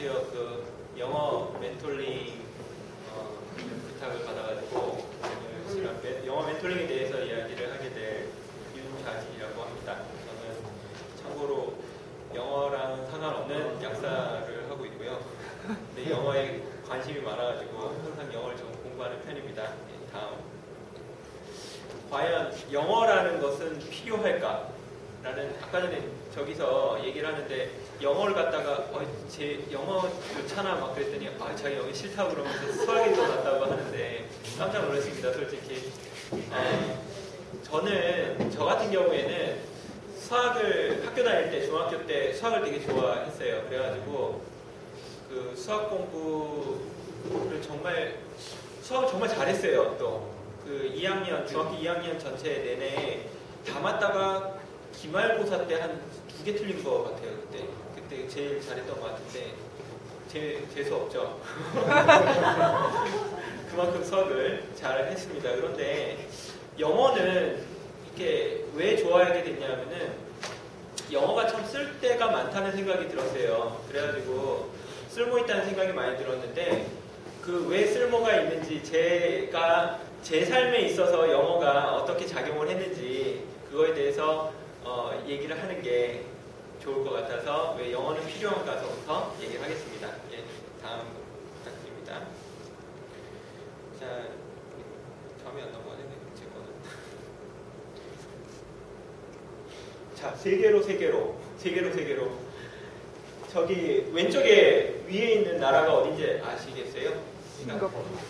안녕하세요. 그 영어 멘토링 부탁을 받아가지고 오늘 영어 멘토링에 대해서 이야기를 하게 될 윤자진이라고 합니다. 저는 참고로 영어랑 상관없는 약사를 하고 있고요. 근데 영어에 관심이 많아가지고 항상 영어를 좀 공부하는 편입니다. 네, 다음. 과연 영어라는 것은 필요할까? 라는 아까 전에 저기서 얘기를 하는데 영어를 갖다가 제 영어 좋잖아 막 그랬더니 자기 영어 싫다고 그러면서 수학에 들어갔다고 하는데 깜짝 놀랐습니다. 솔직히 저는 저 같은 경우에는 수학을 학교 다닐 때 중학교 때 수학을 되게 좋아했어요. 그래가지고 그 수학 공부를 수학을 정말 잘했어요. 또 그 2학년 중학교 2학년 전체 내내 다 맞다가 기말고사 때 한 2개 틀린 것 같아요. 그때 제일 잘했던 것 같은데 재수 없죠. 그만큼 수학을 잘 했습니다. 그런데 영어는 이게 왜 좋아하게 됐냐면은 영어가 참 쓸 데가 많다는 생각이 들었어요. 그래가지고 쓸모 있다는 생각이 많이 들었는데 그 왜 쓸모가 있는지 제가 제 삶에 있어서 영어가 어떻게 작용을 했는지 그거에 대해서 얘기를 하는 게 좋을 것 같아서 왜 영어는 필요한가부터 얘기를 하겠습니다. 예, 다음 부탁드립니다. 자, 다음이 안 넘어가네, 제 거는. 자, 세계로. 저기 왼쪽에 위에 있는 나라가 어딘지 아시겠어요?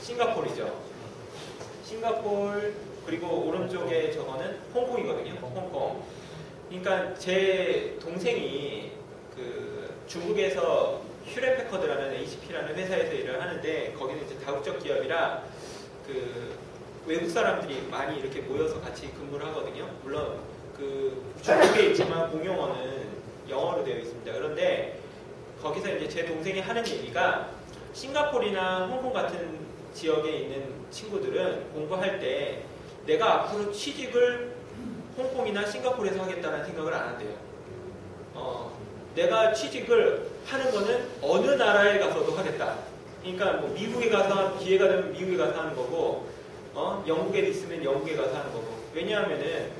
싱가포르죠. 싱가포르 그리고 오른쪽에 저거는 홍콩이거든요. 홍콩. 그러니까 제 동생이 그 중국에서 휴렛패커드라는 HP라는 회사에서 일을 하는데 거기는 이제 다국적 기업이라 그 외국 사람들이 많이 이렇게 모여서 같이 근무를 하거든요. 물론 그 중국에 있지만 공용어는 영어로 되어 있습니다. 그런데 거기서 이제 제 동생이 하는 얘기가 싱가포르나 홍콩 같은 지역에 있는 친구들은 공부할 때 내가 앞으로 취직을 홍콩이나 싱가포르에서 하겠다는 생각을 안 한대요. 내가 취직을 하는 거는 어느 나라에 가서도 하겠다. 그러니까 뭐 미국에 가서 기회가 되면 미국에 가서 하는 거고, 영국에 있으면 영국에 가서 하는 거고. 왜냐하면은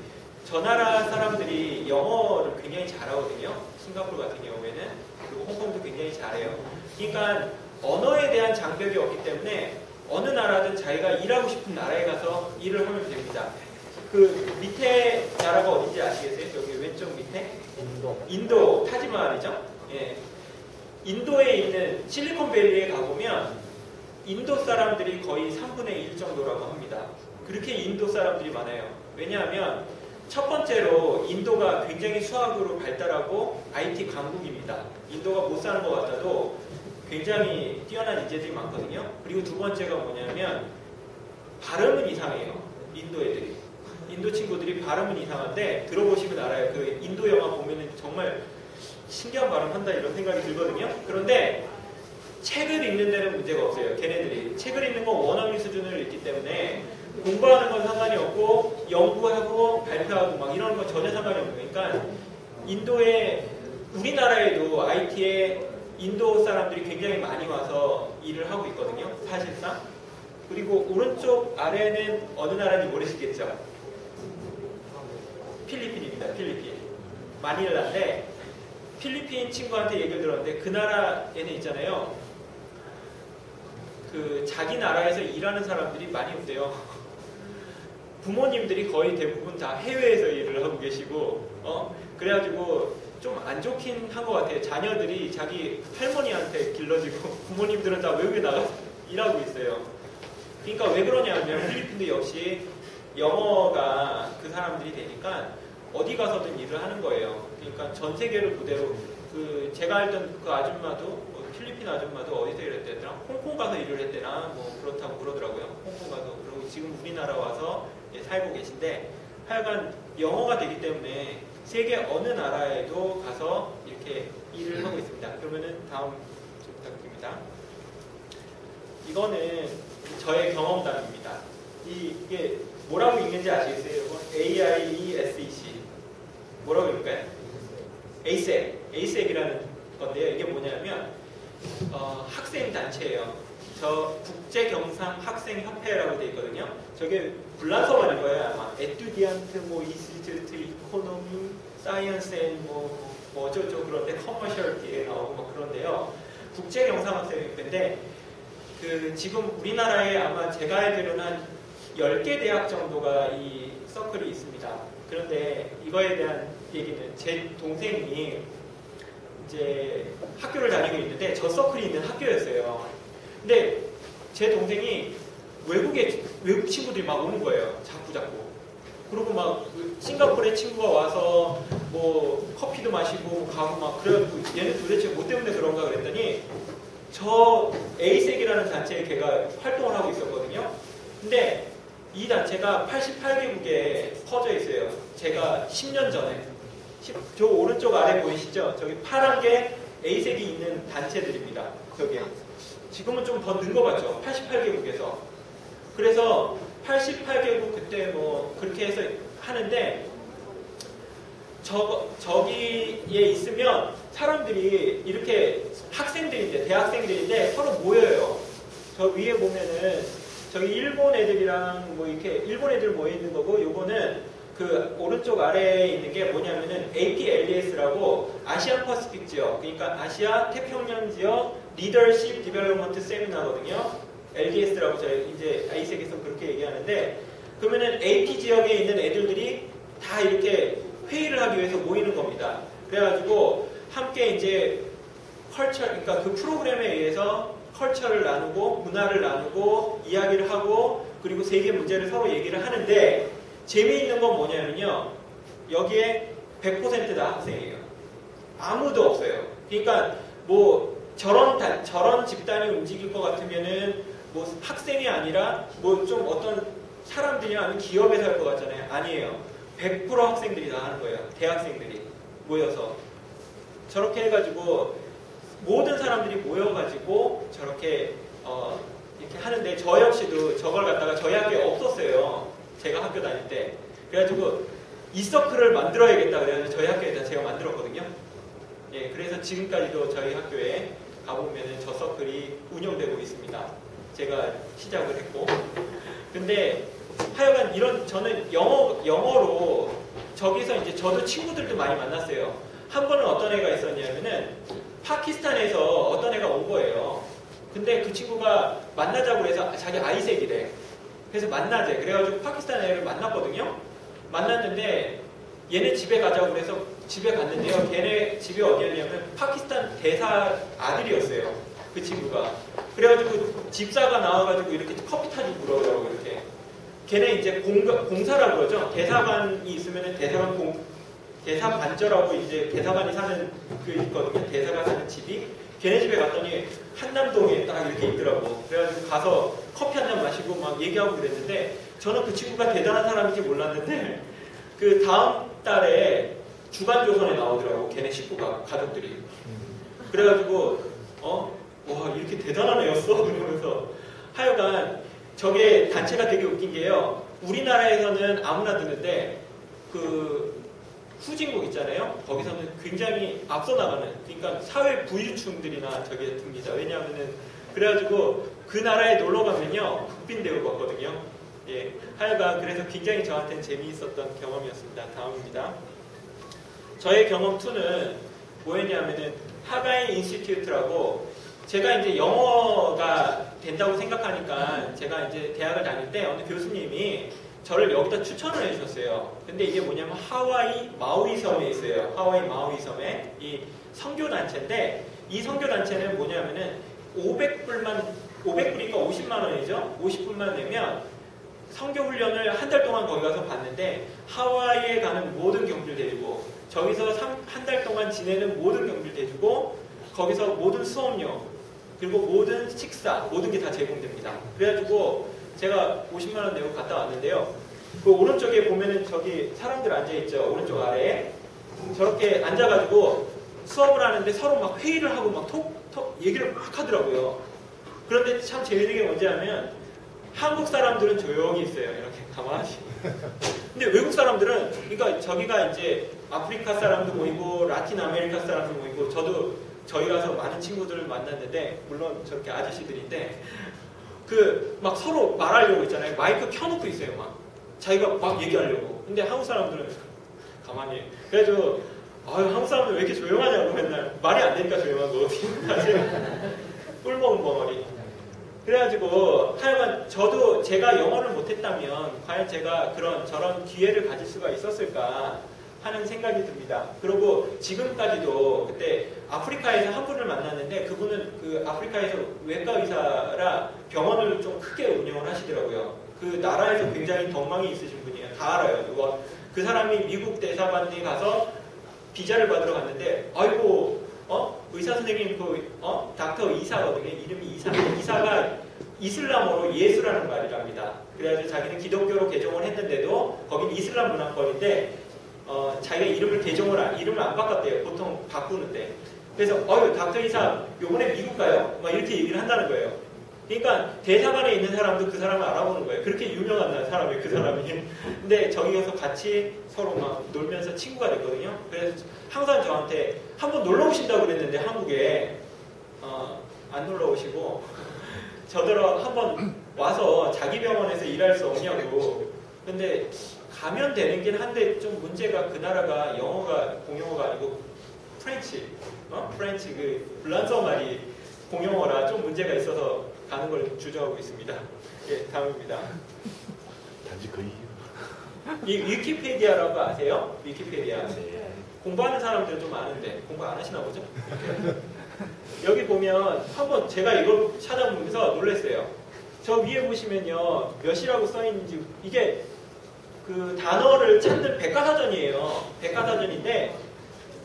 저 나라 사람들이 영어를 굉장히 잘하거든요. 싱가포르 같은 경우에는 그리고 홍콩도 굉장히 잘해요. 그러니까 언어에 대한 장벽이 없기 때문에 어느 나라든 자기가 일하고 싶은 나라에 가서 일을 하면 됩니다. 그 밑에 나라가 어딘지 아시겠어요? 여기 왼쪽 밑에? 인도 타지마할이죠? 예. 인도에 있는 실리콘밸리에 가보면 인도 사람들이 거의 3분의 1 정도라고 합니다. 그렇게 인도 사람들이 많아요. 왜냐하면 첫 번째로 인도가 굉장히 수학으로 발달하고 IT 강국입니다. 인도가 못 사는 것 같아도 굉장히 뛰어난 인재들이 많거든요. 그리고 두 번째가 뭐냐면 발음은 이상해요. 인도 애들이. 인도 친구들이 발음은 이상한데 들어보시면 알아요. 그 인도 영화 보면은 정말 신기한 발음한다 이런 생각이 들거든요. 그런데 책을 읽는 데는 문제가 없어요. 걔네들이. 책을 읽는 건 원어민 수준을 읽기 때문에 공부하는 건 상관이 없고 연구하고 발표하고 막 이런 건 전혀 상관이 없어요. 그러니까 인도에 우리나라에도 IT에 인도 사람들이 굉장히 많이 와서 일을 하고 있거든요. 사실상. 그리고 오른쪽 아래는 어느 나라인지 모르시겠죠? 필리핀입니다. 필리핀. 마닐라인데 필리핀 친구한테 얘기를 들었는데 그 나라에는 있잖아요. 그 자기 나라에서 일하는 사람들이 많이 없대요. 부모님들이 거의 대부분 다 해외에서 일을 하고 계시고 그래가지고 좀 안 좋긴 한 것 같아요. 자녀들이 자기 할머니한테 길러지고 부모님들은 다 외국에 나가서 일하고 있어요. 그러니까 왜 그러냐면 필리핀도 역시 영어가 그 사람들이 되니까 어디 가서든 일을 하는 거예요. 그러니까 전 세계를 그대로 그 제가 알던 그 아줌마도 필리핀 아줌마도 어디서 일했대나 홍콩 가서 일을 했대나 뭐 그렇다고 그러더라고요. 홍콩 가서 그리고 지금 우리나라 와서 살고 계신데 하여간 영어가 되기 때문에 세계 어느 나라에도 가서 이렇게 일을 하고 있습니다. 그러면은 다음 좀 부탁드립니다. 이거는 저의 경험담입니다. 이게 뭐라고 읽는지 아시겠어요? 이건 AIESEC 뭐라고 읽을까요? ASEC, ASEC이라는 건데요. 이게 뭐냐면 학생 단체예요. 저 국제경상학생협회라고 돼 있거든요. 저게 불란서 말일 거예요. 아마 에튜디안트 뭐 이스튜트 이코노미 사이언스 앤뭐 어쩌고 그런데 커머셜 뒤에 나오고 뭐 그런데요. 국제경상학생협회인데 그 지금 우리나라에 아마 제가 알기로는 한 10개 대학 정도가 이 서클이 있습니다. 그런데 이거에 대한 얘기는 제 동생이 이제 학교를 다니고 있는데 저 서클이 있는 학교였어요. 근데 제 동생이 외국 친구들이 막 오는 거예요. 자꾸. 그리고 막 싱가포르에 친구가 와서 뭐 커피도 마시고 가고 막 그래가지고 얘는 도대체 뭐 때문에 그런가 그랬더니 저 에이색이라는 단체에 걔가 활동을 하고 있었거든요. 근데 이 단체가 88개국에 퍼져 있어요. 제가 10년 전에 저 오른쪽 아래 보이시죠? 저기 파란 게 A색이 있는 단체들입니다. 저기 지금은 좀 더 는 것 같죠? 88개국에서. 그래서 88개국 그때 뭐 그렇게 해서 하는데 저기에 있으면 사람들이 이렇게 학생들인데 대학생들인데 서로 모여요. 저 위에 보면은 저기 일본 애들이랑 뭐 이렇게 일본 애들 모여 있는 거고 요거는 그 오른쪽 아래에 있는 게 뭐냐면은 APLDS라고 아시아 퍼시픽 지역, 그러니까 아시아 태평양 지역 리더십 디벨롭먼트 세미나거든요. LDS라고 저희 이제 아이색에서 그렇게 얘기하는데 그러면은 AP 지역에 있는 애들들이 다 이렇게 회의를 하기 위해서 모이는 겁니다. 그래가지고 함께 이제 컬처, 그러니까 그 프로그램에 의해서 컬처를 나누고 문화를 나누고 이야기를 하고 그리고 세계 문제를 서로 얘기를 하는데 재미있는 건 뭐냐면요. 여기에 100% 다 학생이에요. 아무도 없어요. 그러니까 뭐 저런 집단이 움직일 것 같으면은 뭐 학생이 아니라 뭐 좀 어떤 사람들이 아니면 기업에서 할 것 같잖아요. 아니에요. 100% 학생들이 다 하는 거예요. 대학생들이 모여서 저렇게 해가지고 모든 사람들이 모여가지고 저렇게 이렇게 하는데 저 역시도 저걸 갖다가 저희 학교에 없었어요. 제가 학교 다닐 때. 그래가지고 이 서클을 만들어야겠다 그래가지고 저희 학교에다 제가 만들었거든요. 예, 그래서 지금까지도 저희 학교에 가보면은 저 서클이 운영되고 있습니다. 제가 시작을 했고. 근데 하여간 이런 저는 영어로 저기서 이제 저도 친구들도 많이 만났어요. 한 번은 어떤 애가 있었냐면은 파키스탄에서 어떤 애가 온 거예요. 근데 그 친구가 만나자고 해서 자기 아이색이래. 그래서 만나재. 그래가지고 파키스탄 애를 만났거든요. 만났는데 얘네 집에 가자고 그래서 집에 갔는데요. 걔네 집이 어디였냐면 파키스탄 대사 아들이었어요. 그 친구가. 그래가지고 집사가 나와가지고 이렇게 커피 타주고 그러더라고요. 이렇게. 걔네 이제 공사라고 그러죠. 대사관이 있으면은 대사관저라고 이제 대사관이 사는 그 있거든요. 대사가 사는 집이. 걔네 집에 갔더니 한남동에 딱 이렇게 있더라고. 그래가지고 가서 커피 한 잔 마시고 막 얘기하고 그랬는데 저는 그 친구가 대단한 사람인지 몰랐는데 그 다음 달에 주간조선에 나오더라고. 걔네 식구가, 가족들이. 그래가지고 와 이렇게 대단한 애였어? 그러면서 하여간 저게 단체가 되게 웃긴 게요. 우리나라에서는 아무나 드는데 그 후진국 있잖아요. 거기서는 굉장히 앞서 나가는, 그러니까 사회 부유층들이나 저게 듭니다. 왜냐하면은 그래가지고 그 나라에 놀러 가면요 국빈대우를 받거든요. 예, 하여간 그래서 굉장히 저한테는 재미있었던 경험이었습니다. 다음입니다. 저의 경험 2는 뭐였냐면은 하가이 인스티튜트라고 제가 이제 영어가 된다고 생각하니까 제가 이제 대학을 다닐 때 어느 교수님이 저를 여기다 추천을 해주셨어요. 근데 이게 뭐냐면 하와이 마우이 섬에 있어요. 하와이 마우이 섬에 이 선교단체인데 이 선교단체는 뭐냐면은 500불이니까 50만 원이죠. 50불만 내면 선교훈련을 한 달 동안 거기 가서 봤는데 하와이에 가는 모든 경비를 대주고 저기서 한 달 동안 지내는 모든 경비를 대주고 거기서 모든 수업료 그리고 모든 식사 모든 게 다 제공됩니다. 그래가지고 제가 50만 원 내고 갔다 왔는데요. 그 오른쪽에 보면은 저기 사람들 앉아있죠. 오른쪽 아래에. 저렇게 앉아가지고 수업을 하는데 서로 막 회의를 하고 막 얘기를 막 하더라고요. 그런데 참 재밌는 게 뭔지 하면 한국 사람들은 조용히 있어요. 이렇게 가만히. 근데 외국 사람들은, 그러니까 저기가 이제 아프리카 사람도 모이고 라틴 아메리카 사람도 모이고 저도 저희 가서 많은 친구들을 만났는데, 물론 저렇게 아저씨들인데, 막 서로 말하려고 있잖아요. 마이크 켜놓고 있어요, 막. 자기가 막 얘기하려고. 근데 한국 사람들은 가만히. 그래가지고, 한국 사람들 왜 이렇게 조용하냐고 맨날. 말이 안 되니까 조용한 거. 사실, 꿀먹은 벙어리. 그래가지고, 하여간 저도 제가 영어를 못했다면, 과연 제가 저런 기회를 가질 수가 있었을까 하는 생각이 듭니다. 그리고 지금까지도 그때 아프리카에서 한 분을 만났는데, 그분은 그 아프리카에서 외과 의사라 병원을 좀 크게 운영을 하시더라고요. 그 나라에서 굉장히 덕망이 있으신 분이에요. 다 알아요. 그 사람이 미국 대사관에 가서 비자를 받으러 갔는데, 아이고, 의사 선생님, 닥터 이사거든요. 이름이 이사가 이슬람어로 예수라는 말이랍니다. 그래가지고 자기는 기독교로 개종을 했는데도, 거긴 이슬람 문화권인데, 자기가 이름을 안 바꿨대요. 보통 바꾸는데. 그래서, 닥터 이사, 요번에 미국 가요? 막 이렇게 얘기를 한다는 거예요. 그러니까 대사관에 있는 사람도 그 사람을 알아보는 거예요. 그렇게 유명한 사람이 그 사람이. 근데 저기 가서 같이 서로 막 놀면서 친구가 됐거든요. 그래서 항상 저한테 한번 놀러 오신다고 그랬는데 한국에 안 놀러 오시고 저더러 한번 와서 자기 병원에서 일할 수 없냐고. 근데 가면 되는긴 한데 좀 문제가 그 나라가 영어가 공용어가 아니고 프렌치 그 불란서 말이 공용어라 좀 문제가 있어서 가는 걸 주저하고 있습니다. 예, 다음입니다. 단지 거의. 이 위키피디아라고 아세요? 위키피디아. 네. 공부하는 사람들 좀 아는데 공부 안 하시나 보죠? 여기 보면 한번 제가 이걸 찾아보면서 놀랐어요. 저 위에 보시면요 몇 시라고 써 있는지 이게 그 단어를 찾는 백과사전이에요. 백과사전인데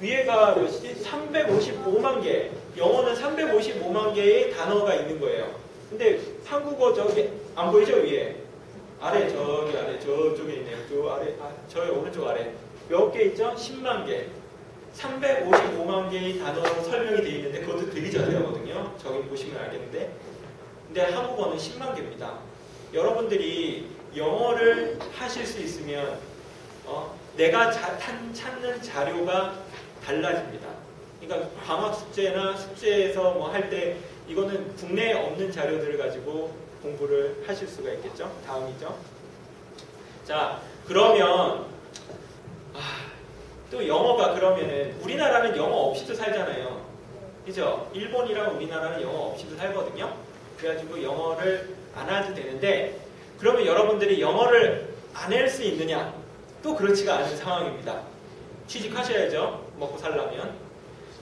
위에가 몇 시? 355만 개. 영어는 355만 개의 단어가 있는 거예요. 근데 한국어 저기 안 보이죠 위에? 아래 저기 아래 저쪽에 있네요. 저 아래 저희 오른쪽 아래 몇 개 있죠? 10만 개. 355만 개의 단어로 설명이 되어 있는데 그것도 되게 자세하거든요. 저기 보시면 알겠는데. 근데 한국어는 10만 개입니다. 여러분들이 영어를 하실 수 있으면 내가 찾는 자료가 달라집니다. 그러니까 방학 숙제나 숙제에서 뭐 할 때 이거는 국내에 없는 자료들을 가지고 공부를 하실 수가 있겠죠. 다음이죠. 자, 그러면 또 영어가 그러면은 우리나라는 영어 없이도 살잖아요. 그죠? 일본이랑 우리나라는 영어 없이도 살거든요. 그래가지고 영어를 안 해도 되는데 그러면 여러분들이 영어를 안 할 수 있느냐? 또 그렇지가 않은 상황입니다. 취직하셔야죠. 먹고 살려면.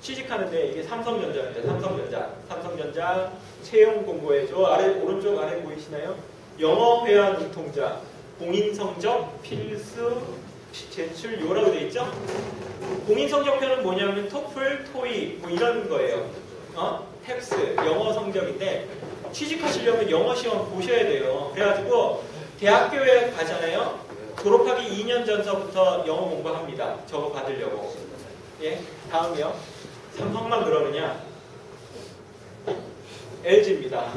취직하는데 이게 삼성전자입니다. 삼성전자 채용 공고에 저 아래 오른쪽 아래 보이시나요? 영어 회화 능통자 공인 성적 필수 제출 요라고 되어 있죠? 공인 성적표는 뭐냐면 토플, 토익 뭐 이런 거예요. 탭스 영어 성적인데 취직하시려면 영어 시험 보셔야 돼요. 그래가지고 대학교에 가잖아요. 졸업하기 2년 전서부터 영어 공부합니다. 저거 받으려고. 예, 다음이요. 삼성만 그러느냐? LG입니다.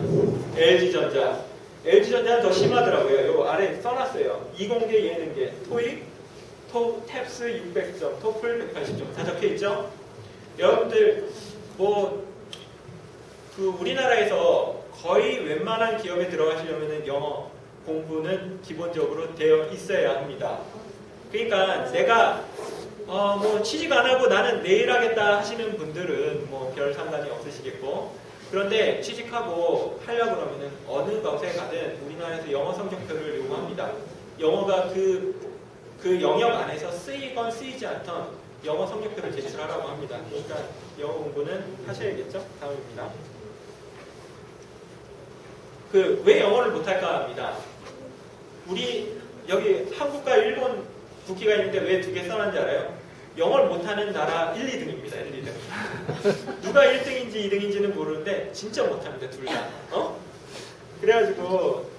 LG전자. LG전자는 더 심하더라고요. 요 아래 써놨어요. 이공계, 예능계, 토익, 탭스 600점, 토플 180점 다 적혀있죠? 여러분들 우리나라에서 거의 웬만한 기업에 들어가시려면 영어 공부는 기본적으로 되어 있어야 합니다. 그러니까 내가 취직 안 하고 나는 내일 하겠다 하시는 분들은 뭐 별 상관이 없으시겠고, 그런데 취직하고 하려고 그러면은 어느 것에 가든 우리나라에서 영어 성적표를 요구합니다. 영어가 그 영역 안에서 쓰이건 쓰이지 않던 영어 성적표를 제출하라고 합니다. 그러니까 영어 공부는 하셔야겠죠? 다음입니다. 왜 영어를 못할까 합니다. 우리 여기 한국과 일본 국기가 있는데 왜 두 개 써놨는지 알아요? 영어를 못하는 나라 1, 2등입니다. 1, 2등. 누가 1등인지 2등인지는 모르는데 진짜 못합니다. 둘 다. 그래가지고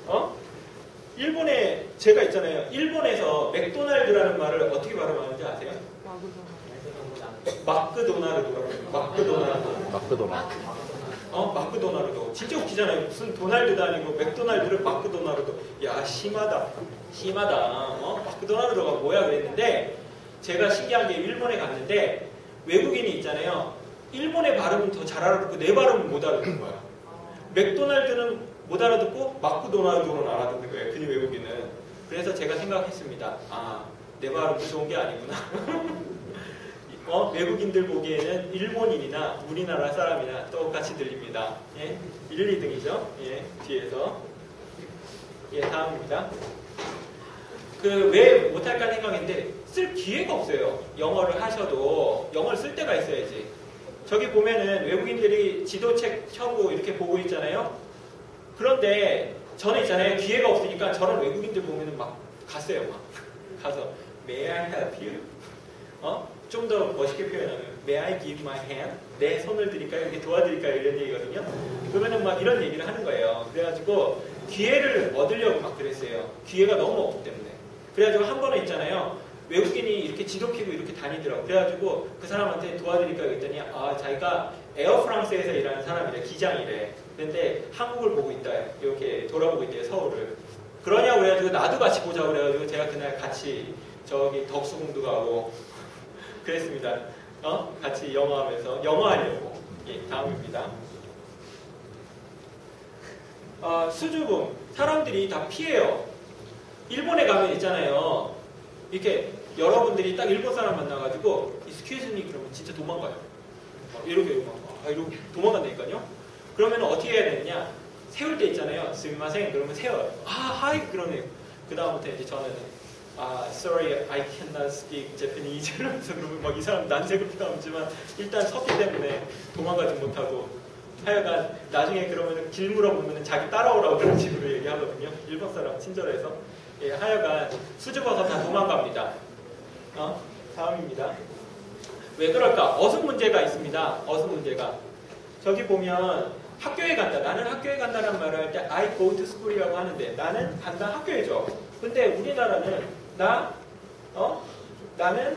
일본에 제가 있잖아요. 일본에서 맥도날드라는 말을 어떻게 발음하는지 아세요? 마크도나르도. 마크도나르도. 진짜 웃기잖아요. 무슨 도날드도 아니고 맥도날드를 마크도나르도. 야, 심하다. 마크도나르도가 뭐야 그랬는데 제가 신기한 게 일본에 갔는데 외국인이 있잖아요. 일본의 발음은 더 잘 알아듣고 내 발음은 못 알아듣는 거야. 맥도날드는 못 알아듣고 마크도날드는 알아듣는 거예요. 그 외국인은. 그래서 제가 생각했습니다. 아, 내 발음 좋은 게 아니구나. 외국인들 보기에는 일본인이나 우리나라 사람이나 똑같이 들립니다. 예? 1, 2등이죠. 예, 뒤에서. 예, 다음입니다. 왜 못할까 생각했는데 쓸 기회가 없어요. 영어를 하셔도 영어를 쓸 때가 있어야지. 저기 보면은 외국인들이 지도책 켜고 이렇게 보고 있잖아요. 그런데 저는 있잖아요. 기회가 없으니까 저런 외국인들 보면은 막 갔어요. 막 가서 May I help you? 좀 더 멋있게 표현하면 May I give my hand? 내 손을 드릴까요? 이렇게 도와드릴까요? 이런 얘기거든요. 그러면은 막 이런 얘기를 하는 거예요. 그래가지고 기회를 얻으려고 막 그랬어요. 기회가 너무 없기 때문에. 그래가지고 한 번은 있잖아요. 외국인이 이렇게 지도 켜고 이렇게 다니더라고. 그래가지고 그 사람한테 도와드릴까 했더니 자기가 에어프랑스에서 일하는 사람이래. 기장이래. 근데 한국을 보고 있다. 이렇게 돌아보고 있대요. 서울을. 그러냐고 그래가지고 나도 같이 보자고 그래가지고 제가 그날 같이 저기 덕수궁도 가고 그랬습니다. 같이 영어하면서 영어하려고. 예, 다음입니다. 수줍음. 사람들이 다 피해요. 일본에 가면 있잖아요. 이렇게 여러분들이 딱 일본 사람 만나가지고 excuse me 그러면 진짜 도망가요. 이러고 도망간다니까요. 그러면 어떻게 해야 되느냐? 세울 때 있잖아요. 스미마셍 그러면 세워요. 하이 그러네요. 그 다음부터 이제 저는 sorry I cannot speak Japanese 이러면서 그러면 막 이 사람 난색을 표하지만 일단 섰기 때문에 도망가지 못하고 하여간 나중에 그러면 길 물어보면 자기 따라오라고 그런 식으로 얘기하거든요. 일본 사람 친절해서. 예, 하여간 수줍어서 다 도망갑니다. 다음입니다. 왜 그럴까? 어순 문제가 있습니다. 어순 문제가. 저기 보면 학교에 간다. 나는 학교에 간다는 말을 할 때 I go to school이라고 하는데 나는 간다 학교에죠. 근데 우리나라는 나는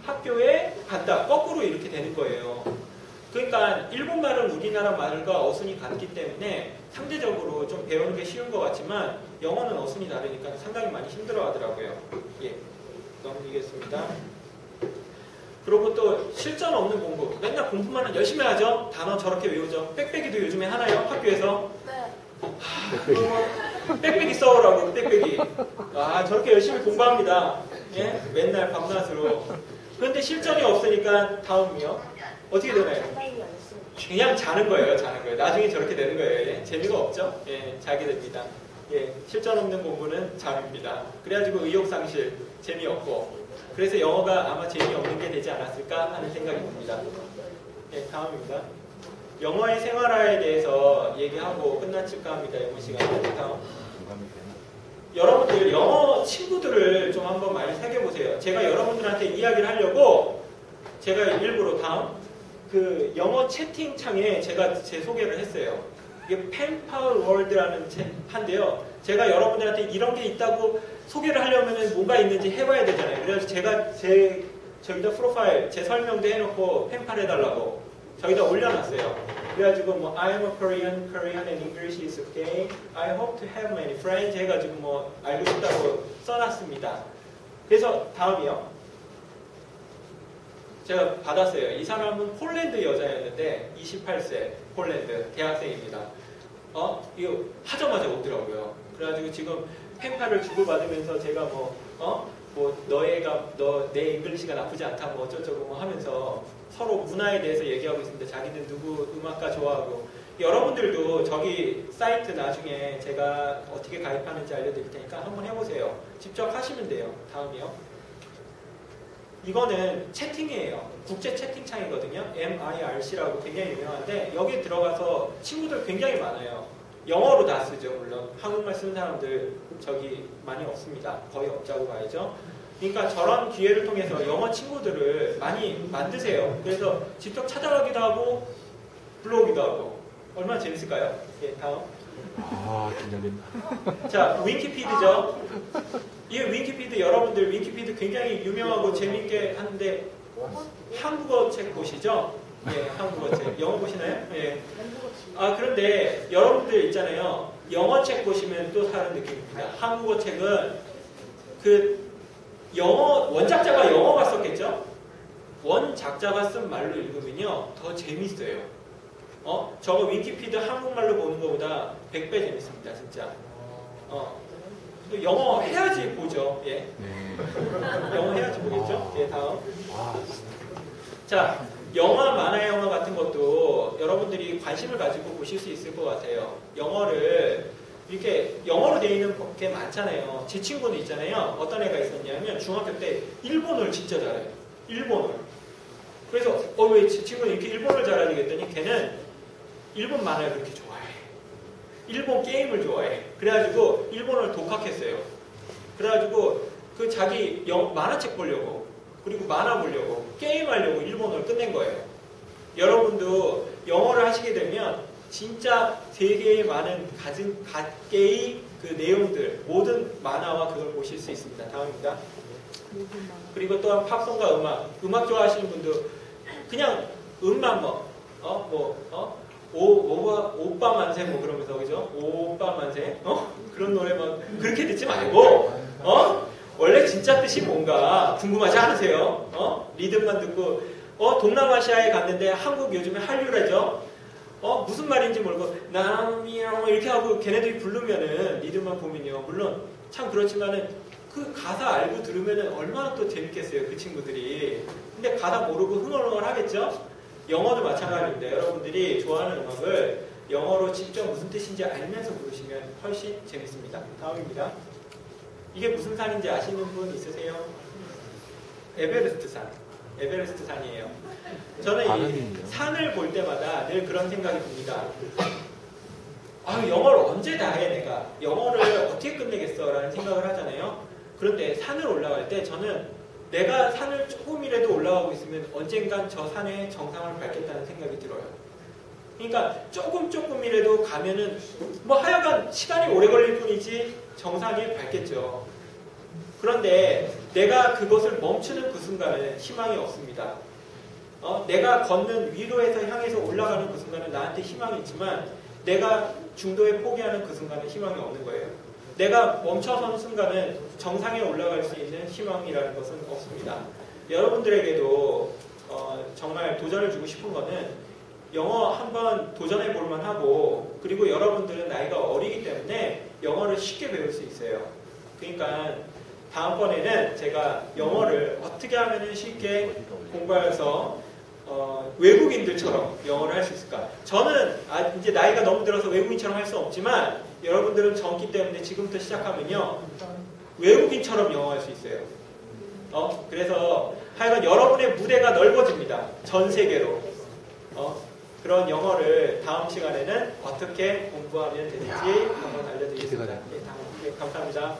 학교에 간다. 거꾸로 이렇게 되는 거예요. 그러니까 일본말은 우리나라 말과 어순이 같기 때문에 상대적으로 좀 배우는 게 쉬운 것 같지만 영어는 어순이 다르니까 상당히 많이 힘들어 하더라고요. 예, 넘기겠습니다. 그리고 또 실전 없는 공부. 맨날 공부만 열심히 하죠. 단어 저렇게 외우죠. 빽빽이도 요즘에 하나요? 학교에서? 네. 빽빽이 써오라고 빽빽이. 저렇게 열심히 공부합니다. 예? 맨날 밤낮으로. 그런데 실전이 없으니까 다음이요. 어떻게 되나요? 그냥 자는 거예요. 나중에 저렇게 되는 거예요. 예? 재미가 없죠? 예, 자게 됩니다. 예, 실전 없는 공부는 잠입니다. 그래가지고 의욕상실, 재미없고. 그래서 영어가 아마 재미없는 게 되지 않았을까 하는 생각이 듭니다. 예, 다음입니다. 영어의 생활화에 대해서 얘기하고 끝났을까 합니다. 영어 시간에. 다음. 여러분들 영어 친구들을 좀 한번 많이 사귀어보세요. 제가 여러분들한테 이야기를 하려고 제가 일부러 다음 영어 채팅창에 제가 제 소개를 했어요. 이게 펜팔 월드라는 한데요. 제가 여러분들한테 이런 게 있다고 소개를 하려면 뭐가 있는지 해봐야 되잖아요. 그래서 제가 저기다 프로파일 제 설명도 해놓고 펜팔 해달라고 저기다 올려놨어요. 그래가지고 I'm a Korean and English is okay. I hope to have many friends 해가지고 알고 싶다고 써놨습니다. 그래서 다음이요. 제가 받았어요. 이 사람은 폴란드 여자였는데 28세 폴란드 대학생입니다. 이거 하자마자 오더라고요. 그래가지고 지금 펜팔을 주고받으면서 제가 내 잉글리시가 나쁘지 않다 어쩌고저쩌고 하면서 서로 문화에 대해서 얘기하고 있습니다. 자기는 누구 음악가 좋아하고. 여러분들도 저기 사이트 나중에 제가 어떻게 가입하는지 알려드릴 테니까 한번 해보세요. 직접 하시면 돼요. 다음이요. 이거는 채팅이에요. 국제 채팅창이거든요. MIRC라고 굉장히 유명한데 여기 들어가서 친구들 굉장히 많아요. 영어로 다 쓰죠. 물론 한국말 쓰는 사람들 저기 많이 없습니다. 거의 없자고 봐야죠. 그러니까 저런 기회를 통해서 영어 친구들을 많이 만드세요. 그래서 직접 찾아가기도 하고 불러오기도 하고 얼마나 재밌을까요? 예, 다음. 긴장된다. 자, 윙키피드죠. 이 윙키피드 여러분들 윙키피드 굉장히 유명하고 재밌게 하는데 한국어 책 보시죠? 예, 한국어 책. 영어 보시나요? 예. 그런데 여러분들 있잖아요. 영어 책 보시면 또 다른 느낌입니다. 한국어 책은 원작자가 영어가 썼겠죠? 원작자가 쓴 말로 읽으면요 더 재밌어요. 저거 위키피드 한국말로 보는 것보다 100배 재밌습니다, 진짜. 또 영어 해야지 보죠. 예. 네. 영어 해야지 보겠죠? 예, 다음. 와, 자, 영화, 만화 영화 같은 것도 여러분들이 관심을 가지고 보실 수 있을 것 같아요. 영어를 이렇게 영어로 되어 있는 게 많잖아요. 제 친구는 있잖아요. 어떤 애가 있었냐면 중학교 때 일본어를 진짜 잘해요. 일본어. 그래서 왜 제 친구는 이렇게 일본어를 잘하지 했더니 걔는 일본 만화를 그렇게 좋아해. 일본 게임을 좋아해. 그래가지고 일본어를 독학했어요. 그래가지고 그 자기 만화책 보려고 그리고 만화 보려고 게임하려고 일본어를 끝낸 거예요. 여러분도 영어를 하시게 되면 진짜 세계에 많은 각계의 그 내용들 모든 만화와 그걸 보실 수 있습니다. 다음입니다. 그리고 또한 팝송과 음악 좋아하시는 분도 그냥 음만 오빠 만세 뭐 그러면서 그죠? 오빠 만세 그런 노래만 그렇게 듣지 말고 원래 진짜 뜻이 뭔가 궁금하지 않으세요? 리듬만 듣고 동남아시아에 갔는데 한국 요즘에 한류라죠? 무슨 말인지 모르고 남이랑 이렇게 하고 걔네들이 부르면은 리듬만 보면요 물론 참 그렇지만은 그 가사 알고 들으면은 얼마나 또 재밌겠어요 그 친구들이. 근데 가사 모르고 흥얼흥얼 하겠죠? 영어도 마찬가지입니다. 여러분들이 좋아하는 음악을 영어로 직접 무슨 뜻인지 알면서 부르시면 훨씬 재밌습니다. 다음입니다. 이게 무슨 산인지 아시는 분 있으세요? 에베레스트 산. 에베레스트 산이에요. 저는 이 산을 볼 때마다 늘 그런 생각이 듭니다. 영어를 언제 다 해 내가. 영어를 어떻게 끝내겠어 라는 생각을 하잖아요. 그런데 산을 올라갈 때 저는 내가 산을 조금이라도 올라가고 있으면 언젠간 저 산의 정상을 밟겠다는 생각이 들어요. 그러니까 조금이라도 가면은 뭐 하여간 시간이 오래 걸릴 뿐이지 정상에 밟겠죠. 그런데 내가 그것을 멈추는 그 순간은 희망이 없습니다. 내가 걷는 위로에서 향해서 올라가는 그 순간은 나한테 희망이 있지만 내가 중도에 포기하는 그 순간은 희망이 없는 거예요. 내가 멈춰선 순간은 정상에 올라갈 수 있는 희망이라는 것은 없습니다. 여러분들에게도 정말 도전을 주고 싶은 거는 영어 한번 도전해 볼만 하고 그리고 여러분들은 나이가 어리기 때문에 영어를 쉽게 배울 수 있어요. 그러니까 다음번에는 제가 영어를 어떻게 하면 쉽게 공부해서 외국인들처럼 영어를 할 수 있을까? 저는 이제 나이가 너무 들어서 외국인처럼 할 수 없지만 여러분들은 젊기 때문에 지금부터 시작하면요 외국인처럼 영어 할 수 있어요. 그래서 하여간 여러분의 무대가 넓어집니다. 전 세계로. 그런 영어를 다음 시간에는 어떻게 공부하면 되는지 한번 알려드리겠습니다. 네, 감사합니다.